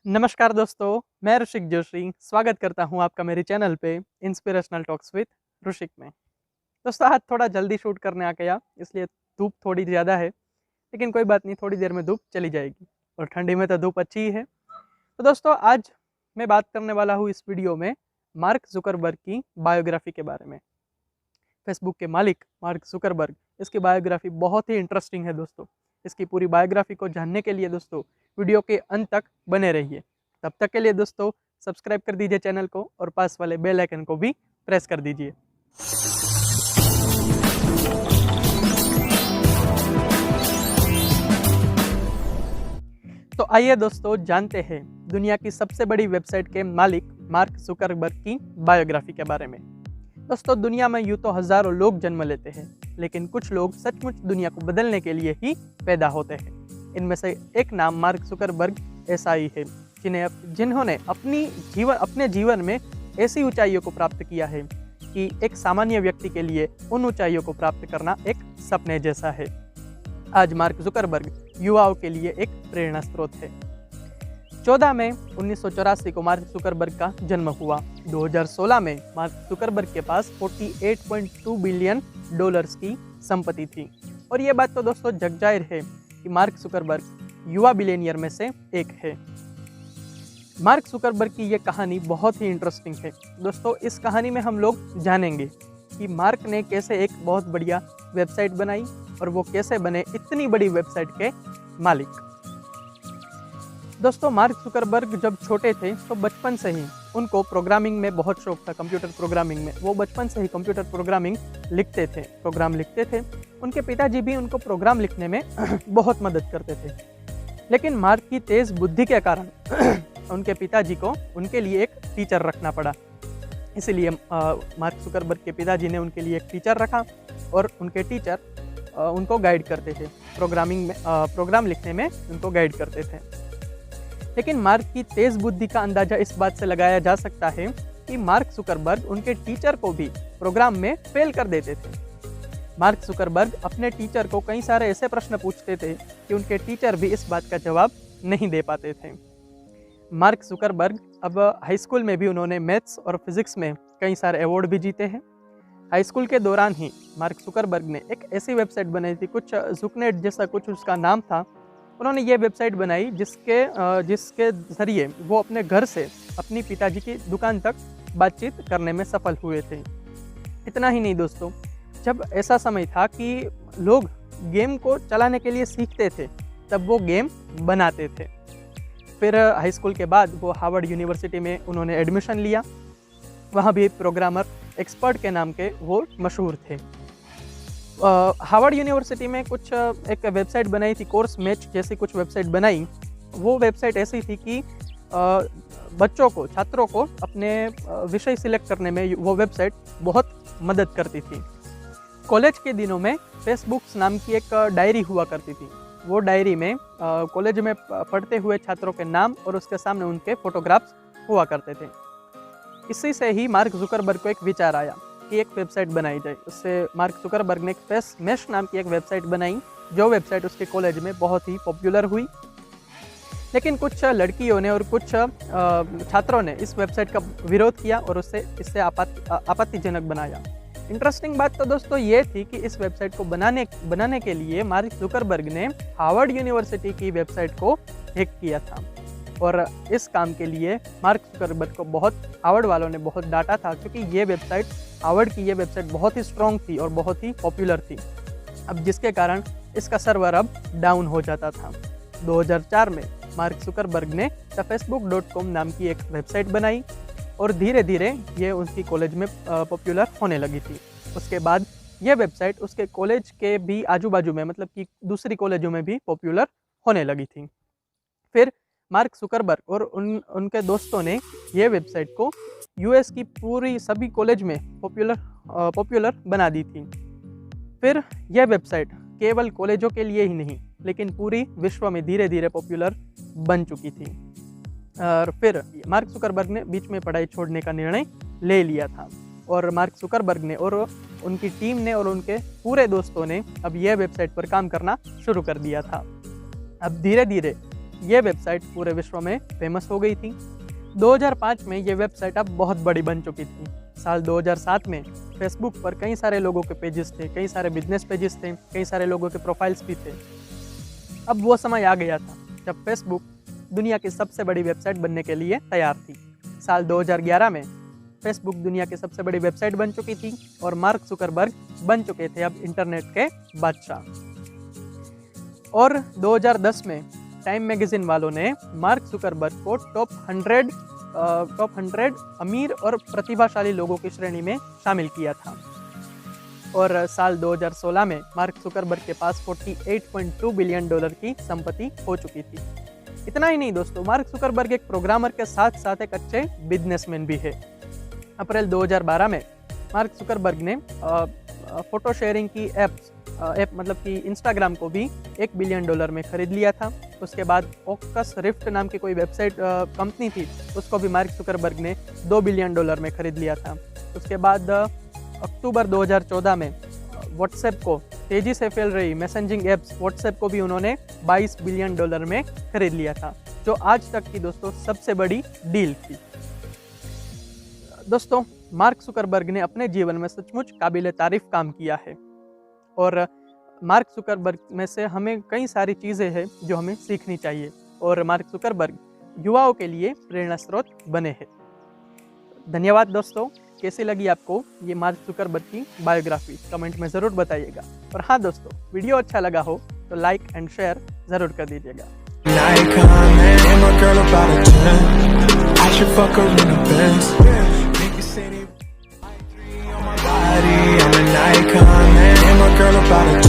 नमस्कार दोस्तों, मैं ऋषिक जोशी स्वागत करता हूं आपका मेरे चैनल पे इंस्पिरेशनल टॉक्स विद ऋषिक में। दोस्तों आज थोड़ा जल्दी शूट करने आ गया, इसलिए धूप थोड़ी ज़्यादा है, लेकिन कोई बात नहीं, थोड़ी देर में धूप चली जाएगी और ठंडी में तो धूप अच्छी ही है। तो दोस्तों आज मैं बात करने वाला हूँ इस वीडियो में मार्क जुकरबर्ग की बायोग्राफी के बारे में। फेसबुक के मालिक मार्क जुकरबर्ग, इसकी बायोग्राफी बहुत ही इंटरेस्टिंग है दोस्तों। इसकी पूरी बायोग्राफी को जानने के लिए दोस्तों वीडियो के अंत तक बने रहिए। तब तक के लिए दोस्तों सब्सक्राइब कर दीजिए चैनल को और पास वाले बेल आइकन को भी प्रेस कर दीजिए। तो आइए दोस्तों जानते हैं दुनिया की सबसे बड़ी वेबसाइट के मालिक मार्क जुकरबर्ग की बायोग्राफी के बारे में। दोस्तों दुनिया में यूँ तो हजारों लोग जन्म लेते हैं, लेकिन कुछ लोग सचमुच दुनिया को बदलने के लिए ही पैदा होते हैं। इनमें से एक नाम मार्क जुकरबर्ग ऐसा ही है जिन्होंने अपने जीवन में ऐसी ऊंचाइयों को प्राप्त किया है कि एक सामान्य व्यक्ति के लिए उन ऊंचाइयों को प्राप्त करना एक सपने जैसा है। आज मार्क जुकरबर्ग युवाओं के लिए एक प्रेरणा स्रोत है। 14 मई 1984 को मार्क जुकरबर्ग का जन्म हुआ। 2016 में मार्क जुकरबर्ग के पास $48.2 बिलियन की संपत्ति थी। और ये बात तो दोस्तों जग जाहिर है कि मार्क जुकरबर्ग युवा बिलियनियर में से एक है। मार्क जुकरबर्ग की ये कहानी बहुत ही इंटरेस्टिंग है दोस्तों। इस कहानी में हम लोग जानेंगे कि मार्क ने कैसे एक बहुत बढ़िया वेबसाइट बनाई और वो कैसे बने इतनी बड़ी वेबसाइट के मालिक। दोस्तों मार्क जुकरबर्ग जब छोटे थे तो बचपन से ही उनको प्रोग्रामिंग में बहुत शौक था, कंप्यूटर प्रोग्रामिंग में। वो बचपन से ही कंप्यूटर प्रोग्राम लिखते थे। उनके पिताजी भी उनको प्रोग्राम लिखने में बहुत मदद करते थे, लेकिन मार्क की तेज़ बुद्धि के कारण उनके पिताजी को उनके लिए एक टीचर रखना पड़ा। इसीलिए मार्क जुकरबर्ग के पिताजी ने उनके लिए एक टीचर रखा और उनके टीचर उनको गाइड करते थे, प्रोग्राम लिखने में उनको गाइड करते थे। लेकिन मार्क की तेज़ बुद्धि का अंदाजा इस बात से लगाया जा सकता है कि मार्क जुकरबर्ग उनके टीचर को भी प्रोग्राम में फेल कर देते थे। मार्क जुकरबर्ग अपने टीचर को कई सारे ऐसे प्रश्न पूछते थे कि उनके टीचर भी इस बात का जवाब नहीं दे पाते थे। मार्क जुकरबर्ग अब हाई स्कूल में भी उन्होंने मैथ्स और फिजिक्स में कई सारे अवार्ड भी जीते हैं। हाई स्कूल के दौरान ही मार्क जुकरबर्ग ने एक ऐसी वेबसाइट बनाई थी, कुछ जुकनेट जैसा कुछ उसका नाम था। उन्होंने ये वेबसाइट बनाई जिसके ज़रिए वो अपने घर से अपनी पिताजी की दुकान तक बातचीत करने में सफल हुए थे। इतना ही नहीं दोस्तों, जब ऐसा समय था कि लोग गेम को चलाने के लिए सीखते थे, तब वो गेम बनाते थे। फिर हाई स्कूल के बाद वो हार्वर्ड यूनिवर्सिटी में उन्होंने एडमिशन लिया। वहाँ भी प्रोग्रामर एक्सपर्ट के नाम के वो मशहूर थे। हार्वर्ड यूनिवर्सिटी में कुछ एक वेबसाइट बनाई थी, कोर्स मैच जैसी कुछ वेबसाइट बनाई। वो वेबसाइट ऐसी थी कि छात्रों को अपने विषय सिलेक्ट करने में वो वेबसाइट बहुत मदद करती थी। कॉलेज के दिनों में फेसबुक्स नाम की एक डायरी हुआ करती थी। वो डायरी में कॉलेज में पढ़ते हुए छात्रों के नाम और उसके सामने उनके फोटोग्राफ्स हुआ करते थे। इसी से ही मार्क जुकरबर्ग को एक विचार आया कि एक वेबसाइट बनाई जाए। उससे मार्क जुकरबर्ग ने एक फेस मैश नाम की एक वेबसाइट बनाई, जो वेबसाइट उसके कॉलेज में बहुत ही पॉपुलर हुई। लेकिन कुछ लड़कियों ने और कुछ छात्रों ने इस वेबसाइट का विरोध किया और इससे आपत्तिजनक बनाया। इंटरेस्टिंग बात तो दोस्तों ये थी कि इस वेबसाइट को बनाने के लिए मार्क जुकरबर्ग ने हार्वर्ड यूनिवर्सिटी की वेबसाइट को हैक किया था। और इस काम के लिए मार्क जुकरबर्ग को हार्वर्ड वालों ने बहुत डांटा था, क्योंकि हार्वर्ड की ये वेबसाइट बहुत ही स्ट्रॉन्ग थी और बहुत ही पॉपुलर थी, अब जिसके कारण इसका सर्वर अब डाउन हो जाता था। 2004 में मार्क जुकरबर्ग ने thefacebook.com नाम की एक वेबसाइट बनाई और धीरे धीरे ये उसकी कॉलेज में पॉपुलर होने लगी थी। उसके बाद ये वेबसाइट उसके कॉलेज के भी आजू बाजू में, मतलब कि दूसरी कॉलेजों में भी पॉपुलर होने लगी थी। फिर मार्क जुकरबर्ग और उनके दोस्तों ने ये वेबसाइट को यूएस की पूरी सभी कॉलेज में पॉपुलर बना दी थी। फिर यह वेबसाइट केवल कॉलेजों के लिए ही नहीं, लेकिन पूरी विश्व में धीरे धीरे पॉपुलर बन चुकी थी। और फिर मार्क जुकरबर्ग ने बीच में पढ़ाई छोड़ने का निर्णय ले लिया था और मार्क जुकरबर्ग ने और उनकी टीम ने और उनके पूरे दोस्तों ने अब यह वेबसाइट पर काम करना शुरू कर दिया था। अब धीरे धीरे ये वेबसाइट पूरे विश्व में फेमस हो गई थी। 2005 में ये वेबसाइट अब बहुत बड़ी बन चुकी थी। साल 2007 में फेसबुक पर कई सारे लोगों के पेजेस थे, कई सारे बिजनेस पेजेस थे, कई सारे लोगों के प्रोफाइल्स भी थे। अब वो समय आ गया था जब फेसबुक दुनिया की सबसे बड़ी वेबसाइट बनने के लिए तैयार थी। साल 2011 में फेसबुक दुनिया की सबसे बड़ी वेबसाइट बन चुकी थी और मार्क जुकरबर्ग बन चुके थे अब इंटरनेट के बादशाह। और 2010 में टाइम मैगजीन वालों ने मार्क जुकरबर्ग को टॉप 100 अमीर और प्रतिभाशाली लोगों की श्रेणी में शामिल किया था। और साल 2016 में मार्क जुकरबर्ग के पास $48.2 बिलियन की संपत्ति हो चुकी थी। इतना ही नहीं दोस्तों, मार्क जुकरबर्ग एक प्रोग्रामर के साथ साथ एक अच्छे बिजनेसमैन भी है। अप्रैल 2012 में मार्क जुकरबर्ग ने फोटो शेयरिंग की ऐप मतलब कि इंस्टाग्राम को भी $1 बिलियन में खरीद लिया था। उसके बाद ओकस रिफ्ट नाम की कोई वेबसाइट कंपनी थी, उसको भी मार्क जुकरबर्ग ने $2 बिलियन में खरीद लिया था। उसके बाद अक्टूबर 2014 में व्हाट्सएप को, तेजी से फैल रही मैसेजिंग एप्स व्हाट्सएप को भी उन्होंने $22 बिलियन में खरीद लिया था, जो आज तक की दोस्तों सबसे बड़ी डील थी। दोस्तों, मार्क जुकरबर्ग ने अपने जीवन में सचमुच काबिल तारीफ काम किया है और मार्क जुकरबर्ग में से हमें कई सारी चीज़ें हैं जो हमें सीखनी चाहिए और मार्क जुकरबर्ग युवाओं के लिए प्रेरणा स्रोत बने हैं। धन्यवाद दोस्तों। कैसी लगी आपको ये मार्क जुकरबर्ग की बायोग्राफी, कमेंट में ज़रूर बताइएगा। और हाँ दोस्तों, वीडियो अच्छा लगा हो तो लाइक एंड शेयर ज़रूर कर दीजिएगा। I'm an icon, man. And my girl about it.